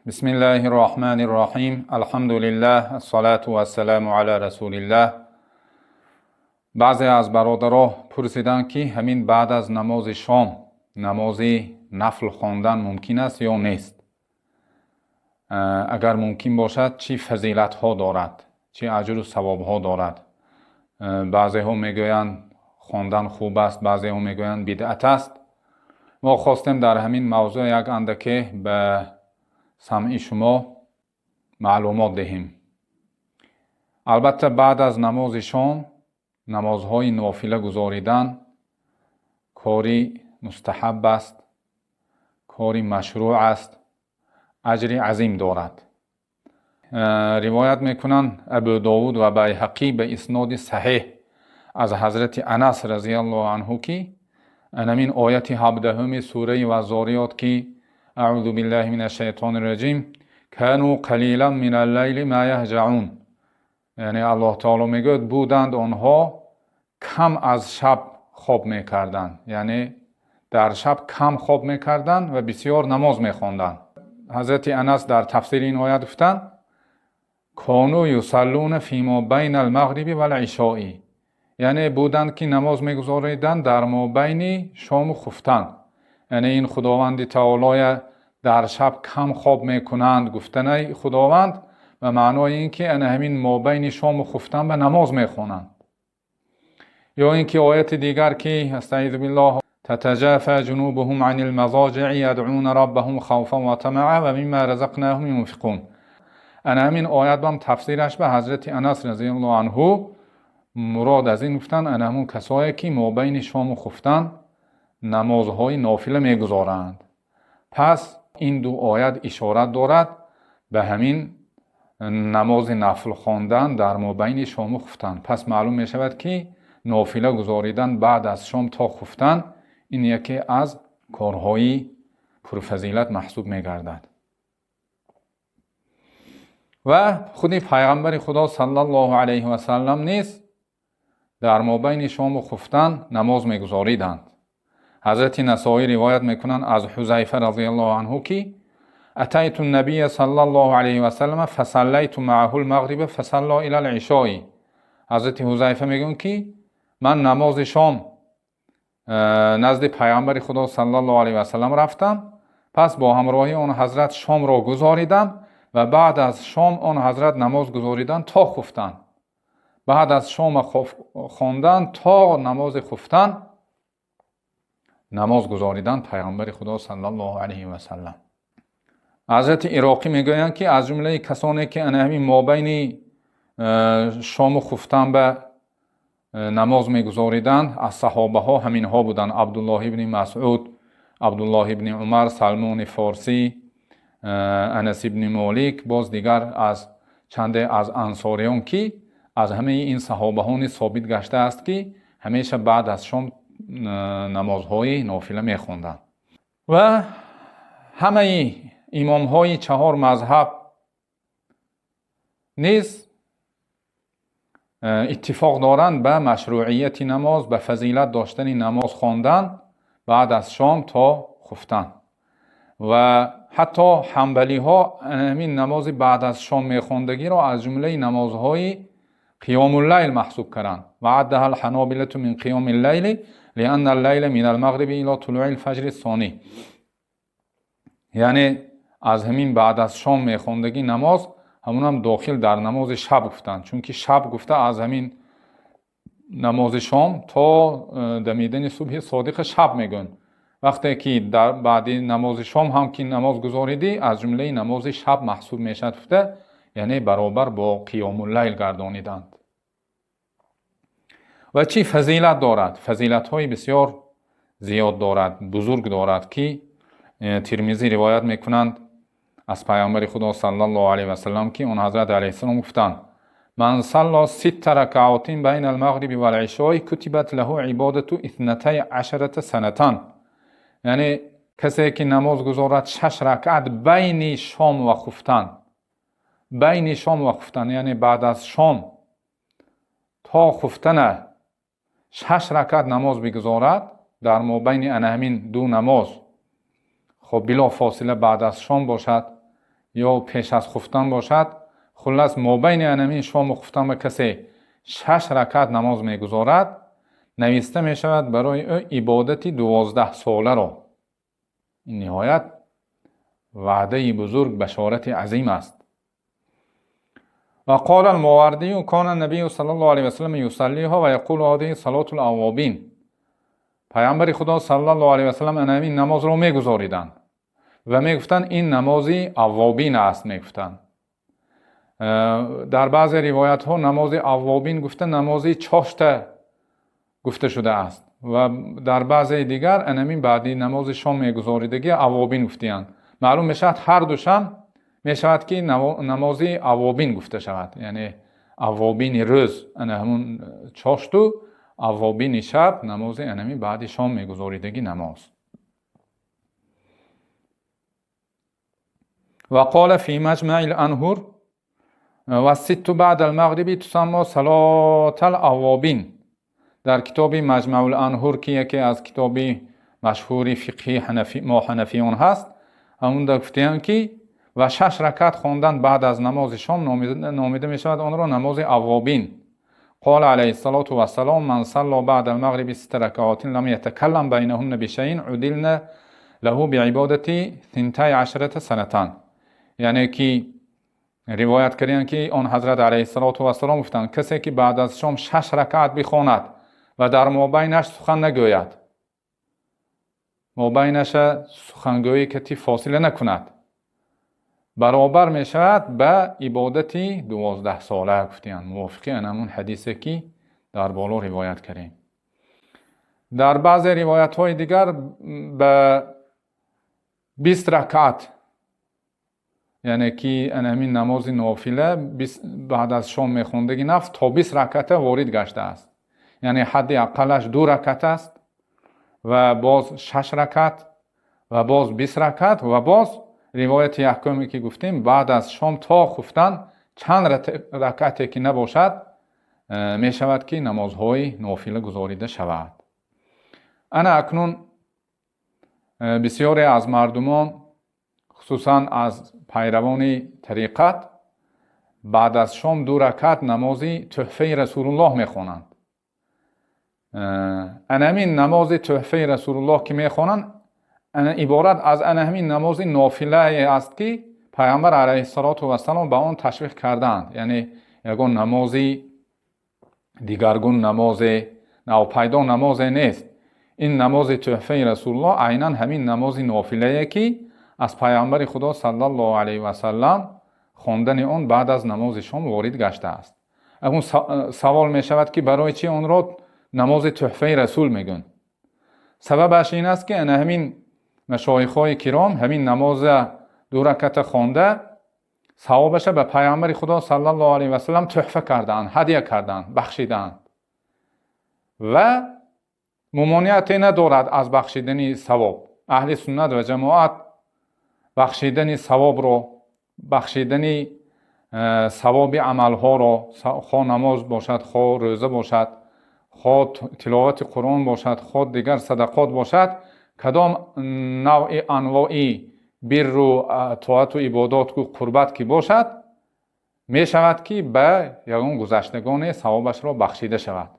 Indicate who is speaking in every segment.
Speaker 1: بسم الله الرحمن الرحیم. الحمد لله، الصلاة و السلام علی رسول الله. بعضی از برادرها پرسیدند که همین بعد از نماز شام نماز نفل خواندن ممکن است یا نیست؟ اگر ممکن باشد چی فضیلت ها دارد، چی اجر و ثواب ها دارد؟ بعضی ها میگویند خواندن خوب است، بعضی ها میگویند بدعت است. ما خواستیم در همین موضوع یک اندکی به سمع شما معلومات دهیم. البته بعد از نماز شام نمازهای نافله گذاریدن کاری مستحب است، کاری مشروع است، اجری عظیم دارد. روایت میکنند ابو داود و بیهقی به اسناد صحیح از حضرت انس رضی الله عنه که همین آیت 17 سوره الذاریات که اعوذ بالله من الشیطان الرجیم کانوا قلیلا من اللیل ما یهجعون، یعنی الله تعالی میگوید بودند آنها کم از شب خواب میکردند، یعنی در شب کم خواب میکردند و بسیار نماز میخواندند. حضرت انس در تفسیر این آیت گفتند کانوا یصلون فیما بین المغرب و العشاء، یعنی بودند که نماز میگذاریدند در ما بین شام و خفتن. یعنی این خداوند تعالی در شب کم خواب میکنند گفتن خداوند و معنای این که همین ما بین شام و خفتن به نماز میخوانند. یا اینکه آیت دیگر که استعیذ بالله تتجافى جنوبهم عن المضاجع يدعون ربهم خوفا و طمعا و مما رزقناهم ينفقون. همین آیت هم تفسیرش به حضرت انس رضی الله عنه مراد از این گفتن همون کسایی که ما بین شام و خفتن نمازهای نافله میگذارند. پس این دو آیت اشارت دارد به همین نماز نفل خواندن در ما بین شام و خفتن. پس معلوم می شود که نافله گذاریدن بعد از شام تا خفتن این یکی از کارهای پرفضیلت محسوب می گردد. و خود پیغمبر خدا صلی الله علیه و سلم نیز در ما بین شام و خفتن نماز می گذاریدند. حضرت نسائی روایت میکنند از حذیفه رضی الله عنه که اتیت النبی صلی الله علیه و سلم فصلیت معه المغرب فصلی الی العشاء. حضرت حذیفه میگن که من نماز شام نزد پیامبر خدا صلی الله علیه و سلم رفتم، پس با همراهی آن حضرت شام را گذاریدم و بعد از شام آن حضرت نماز گذاریدن تا خفتن. بعد از شام خواندن تا نماز خفتن نماز گذاریدن پیامبر خدا صلی الله علیه و سلم. حضرت عراقی میگویند که از جمله کسانی که همین مابین شام و خفتن به نماز میگذاریدند از صحابه ها همین ها بودند: عبدالله ابن مسعود، عبدالله ابن عمر، سلمان فارسی، انس ابن مالک، باز دیگر از چند از انصاریان که از همه این صحابهان ثابت گشته است که همیشه بعد از شام نمازهای نافله میخواندند. و همه امامهای 4 مذهب نیز اتفاق دارند به مشروعیت نماز، به فضیلت داشتن نماز خواندن بعد از شام تا خفتن. و حتی حنبلی ها همین نماز بعد از شام میخواندگی را از جمله نمازهای قیام اللیل محسوب کردند. و عدها الحنابلة من قیام اللیل لأن اللیل من المغرب الى طلوع الفجر الثانی، یعنی از همین بعد از شام میخواندگی نماز همون هم داخل در نماز شب گفتند، چون که شب گفته از همین نماز شام تا دمیدن صبح صادق شب میگن. وقتی که در بعد نماز شام هم که نماز گذاریدی از جمله نماز شب محسوب میشد گفته، یعنی برابر با قیام اللیل گردانیدند. و چی فضیلت دارد؟ فضیلت های بسیار زیاد دارد، بزرگ دارد که ترمذی روایت میکنند از پیامبر خدا صلی الله علیه و سلم که اون حضرت علیه السلام گفتند من صلی 6 رکعات بین المغرب و العشاء کتبت له عبادت 12 سنه. یعنی کسی که نماز گذارد 6 رکعت بین شام و خفتن، بین شام و خفتن یعنی بعد از شام تا خفتن 6 رکعت نماز بگذارد در مابین همین دو نماز، خب بلا فاصله بعد از شام باشد یا پیش از خفتن باشد، خلاص مابین انمی شام و خفتن به کسی 6 رکعت نماز میگذارد، نوشته می شود برای او عبادتی 12 ساله را. این نهایت وعده بزرگ، بشارت عظیم است. و قال الماوردی کان النبی صلی الله علیه و سلم یصلیها و یقول هذه صلاة الاوابین. پیامبر خدا صلی الله علیه و سلم این نماز را میگذاریدند و میگفتند این نمازی اوابین است. میگفتند در بعض روایت ها نماز اوابین گفته نمازی چاشته گفته شده است و در بعض دیگر انمین بعدی نماز شام میگذاریدگی اوابین گفتیند. معلوم میشد هر دوشان میشود که نمازی اوابین گفته شود، یعنی اوابین روز همون چاشتو، اوابین شب نماز انمی بعد شام میگذاریدگی نماز. و قال فی مجمع الانهر و الست بعد المغرب تسمى صلاة الاوابین. در کتاب مجمع الانهر که یکی از کتابی مشهوری فقهی ما حنفیان هست، همون در گفتیم که و 6 رکعت خواندن بعد از نماز شام نامیده می شود آن را نماز اوابین. قال علیه الصلاة و السلام من صلى بعد المغرب 6 رکعات لم يتكلم بینهن بشیء عدلنا له بعبادة 12 سنة. یعنی که روایت کردند که آن حضرت علیه الصلاة و السلام گفتند کسی که بعد از شام 6 رکعت بخواند و در مابینش سخن نگوید، مابینش سخنگویی کتی فاصله نکند، برابر می شود به عبادتی 12 ساله. گفتیم موافقی همون حدیثی که در بالا روایت کردیم. در بعض روایت های دیگر به 20 رکعت، یعنی که همین نماز نافله بعد از شام میخوندگی نفس تا 20 رکعت وارد گشته است. یعنی حد اقلش 2 رکعت است و باز 6 رکعت و باز 20 رکعت و باز روایت احکامی که گفتیم بعد از شام تا خفتن چند رکعتی که نباشد می شود که نمازهای نافله گذاریده شود. انا اکنون بسیاری از مردمان خصوصا از پیروان طریقت بعد از شام 2 رکعت نمازی تحفه رسول الله می خوانند. همین نماز تحفه رسول الله که می خوانند عبارت از همین نماز نافله است که پیامبر علیه السلام به آن تشویق کردند. یعنی یگان نمازی دیگرگون نماز نوپیدا نماز نیست. این نماز تحفه رسول الله عیناً همین نماز نافله که از پیامبر خدا صلی الله علیه و سلم خواندن آن بعد از نماز شام وارد گشته است. اون سوال می شود که برای چی آن را نماز تحفه رسول میگن؟ سببش این است که همین مشایخ‌های کرام همین نماز 2 رکعت خوانده ثوابش به پیامبر خدا صلی الله علیه و سلم تحفه کردند، هدیه کردند، بخشیدند و ممانعت ندارد از بخشیدن ثواب. اهل سنت و جماعت بخشیدن ثواب رو، بخشیدن ثواب عملها رو، خواه نماز باشد، خواه روزه باشد، خواه تلاوت قرآن باشد، خواه دیگر صدقات باشد، کدام نوع انواعی بر و طاعت و عبادات و قربت که باشد می شود که به یگان گذشتگان ثوابش را بخشیده شود.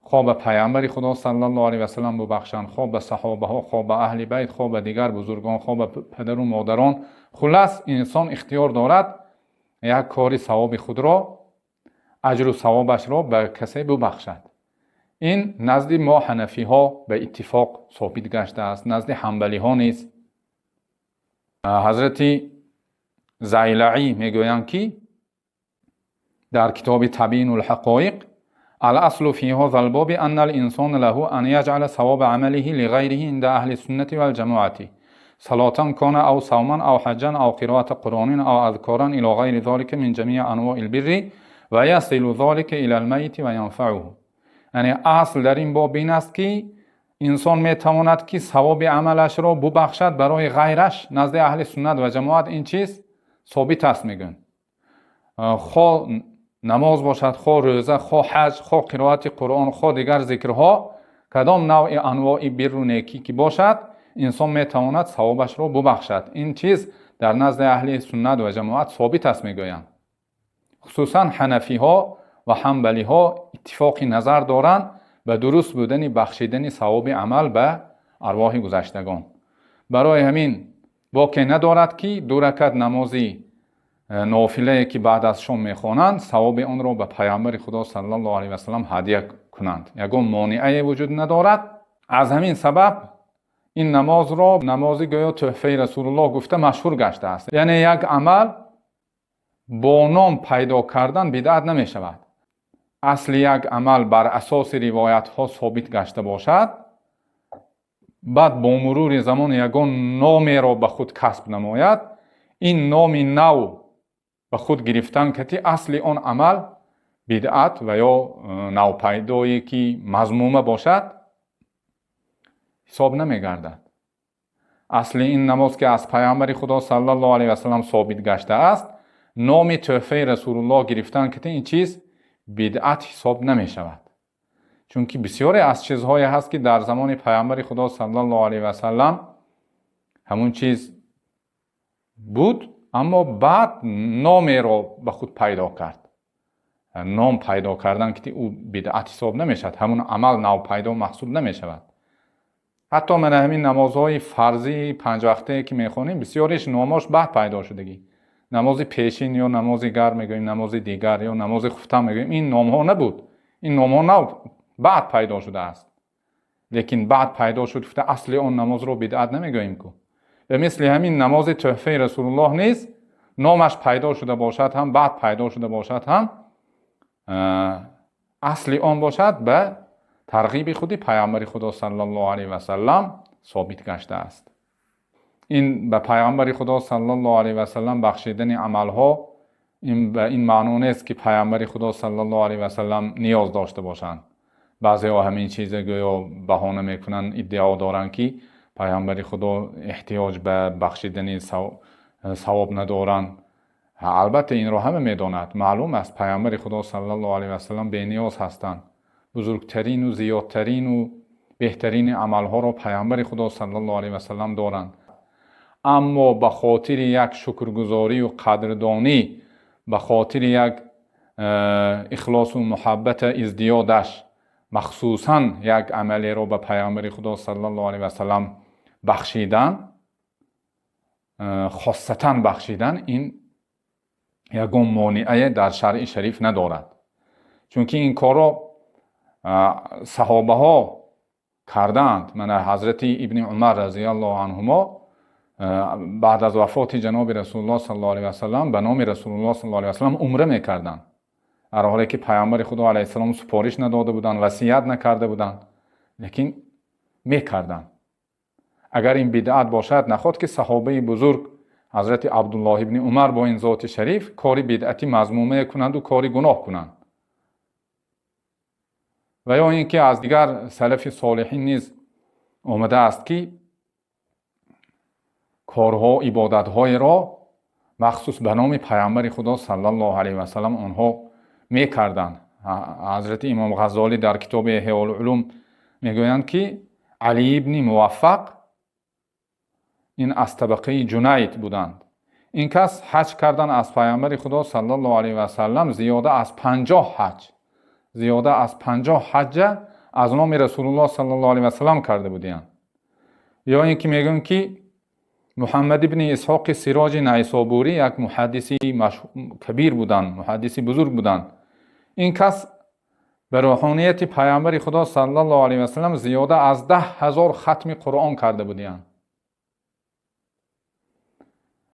Speaker 1: خواه به پیامبر خدا صلی الله علیه و سلم ببخشند، خواه به صحابه ها، خواه به اهل بیت، خواه به دیگر بزرگان، خواه به پدر و مادران. خلاص انسان اختیار دارد یک کاری ثواب خود را، اجر و ثوابش را به کسی ببخشد. این نزد ما حنفی ها به اتفاق ثابت گشته است، نزد حنبلی ها نیست. حضرت زیلعی میگویند که در کتاب تبیین الحقایق الاصل فی هذا الباب ان الانسان له ان یجعل ثواب عمله لغیره عند اهل السنة والجماعة صلاة کان او صوما او حجا او قراءة قرآن او اذکارا الى غیر ذلك من جمیع انواع البر و یصل ذلك الى المیت و ینفعه. یعنی اصل در این باب این است که انسان میتواند که ثواب عملش را ببخشد برای غیرش. نزد اهل سنت و جماعت این چیز ثابت است. میگن خواه نماز باشد، خواه روزه، خواه حج، خواه قرائت قرآن، خواه دیگر ذکرها، کدام نوع انواع بر و نیکی که باشد انسان میتواند ثوابش را ببخشد. این چیز در نزد اهل سنت و جماعت ثابت است میگویند. خصوصا حنفی ها و حنبلی ها اتفاق نظر دارند به درست بودن بخشیدن ثواب عمل به ارواح گذشتگان. برای همین واقع ندارد که 2 رکعت نمازی نافله که بعد از شام میخوانند ثواب آن را به پیامبر خدا صلی الله علیه و سلم هدیه کنند. یگان مانعی وجود ندارد. از همین سبب این نماز را نمازی گویا تحفه رسول الله گفته مشهور گشته است. یعنی یک عمل با نام پیدا کردن بدعت نمی شود. اصل یک عمل بر اساس روایت ها ثابت گشته باشد، بعد با مرور زمان یگان نامی را به خود کسب نماید، این نام نو به خود گرفتن که اصل آن عمل بدعت و یا نوپیدایی که مذمومه باشد حساب نمی گردد. اصل این نماز که از پیامبر خدا صلی الله علیه و سلم ثابت گشته است، نام تحفه رسول الله گرفتن که این چیز بدعت حساب نمی شود. چون که بسیاری از چیزهایی هست که در زمان پیامبر خدا صلی الله علیه و سلم همون چیز بود، اما بعد نامی را به خود پیدا کرد. نام پیدا کردن که او بدعت حساب نمی شود، همون عمل نو پیدا محسوب نمی شود. حتی من همین نمازهای فرضی 5 وقته که میخونیم بسیاریش ناماش بعد پیدا شدگی. نماز پیشین یا نماز گر میگویم، نماز دیگر یا نماز خفته میگویم، این نام ها نبود. این نام ها نو بعد پیدا شده است. لیکن بعد پیدا شد گفته اصل اون نماز رو بدعت نمیگوییم که. و مثل همین نماز تحفه رسول الله نیز نامش پیدا شده باشد هم بعد پیدا شده باشد هم اصل آن باشد به ترغیب خودی پیامبر خدا صلی الله علیه و سلم ثابت گشته است. این به پیامبر خدا صلی الله علیه و سلم بخشیدن عمل ها این معنی نیست که پیامبر خدا صلی الله علیه و سلم نیاز داشته باشند. بعضی ها همین چیز گویا بهانه میکنن، ادعا دارن که پیامبر خدا احتیاج به بخشیدن ثواب ندارن. البته این را همه میداند، معلوم است پیامبر خدا صلی الله علیه و سلم بی نیاز هستند. بزرگترین و زیادترین و بهترین عمل ها را پیامبر خدا صلی الله علیه و سلم دارند. اما به خاطر یک شکرگزاری و قدردانی، به خاطر یک اخلاص و محبت ازدیادش، مخصوصاً یک عملی را به پیامبر خدا صلی الله علیه و سلم بخشیدن، خاصتاً بخشیدن، این یگان مانعی در شرع شریف ندارد. چون که این کار را صحابه ها کردند. من حضرت ابن عمر رضی الله عنهما بعد از وفات جناب رسول الله صلی الله علیه و سلم به نام رسول الله صلی الله علیه و سلم عمره میکردند، در حالی که پیامبر خدا علیه السلام سپارش نداده بودند، وصیت نکرده بودند، لیکن میکردند. اگر این بدعت باشد، نخواد که صحابه بزرگ حضرت عبدالله ابن عمر با این ذات شریف کاری بدعتی مذمومه کنند و کاری گناه کنند. و یا اینکه از دیگر سلف صالحین نیز آمده است که کارها، عبادتهای را مخصوص به نام پیامبر خدا صلی الله علیه و سلم آنها میکردند. حضرت امام غزالی در کتاب احیاء العلوم میگویند که علی ابن موفق این از طبقه جنید بودند. این کس حج کردن از پیامبر خدا صلی الله علیه و سلم زیاده از 50 حج از نام رسول الله صلی الله علیه و سلم کرده بودند. یا اینکه میگن که محمد ابن اسحاق سراج نیسابوری یک محدثی کبیر بودند، محدثی بزرگ بودند. این کس به روحانیت پیامبر خدا صلی الله علیه و سلم زیاده از 10,000 ختم قرآن کرده بودند.